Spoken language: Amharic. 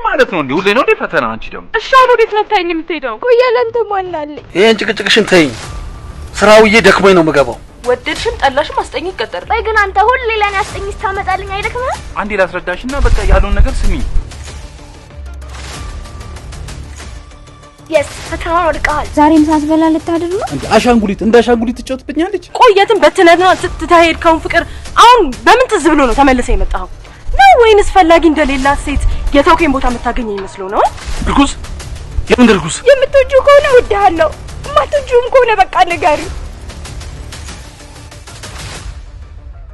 ማለት ነው እንዴ? ሁሌ ነው ፈተና አንቺ ደግሞ? እሺ አሁን ወዴት ነው ታይኝ የምትሄደው? ቆያለንተ ማናለኝ? ይሄን ጭቅጭቅሽን ተይኝ። ስራውዬ ደክሞኝ ነው የምገባው። ወደድሽም ጠላሽም አስጠኝ ይቀጠር። ቆይ ግን አንተ ሁሌ ለኔ አስጠኝ ስታመጣልኝ አይደክምህ? አንዴ ላስረዳሽና በቃ ያለውን ነገር ስሚ። ፈተናውን ወድቀሃል። ዛሬም ሳስበላ ልታድር ነው እንዴ? አሻንጉሊት እንደ አሻንጉሊት ትጫወትብኛለች። ቆየትን በትነና ስትታሄድከውን ፍቅር አሁን በምን ትዝ ብሎ ነው ተመልሰህ የመጣኸው? ነው ወይንስ ፈላጊ እንደሌላት ሴት የተውከኝ ቦታ የምታገኘኝ መስሎ ነው? እርጉዝ? የምን እርጉዝ? የምትወጂው ከሆነ እወድሃለሁ፣ የማትወጂውም ከሆነ በቃ ንገሪኝ።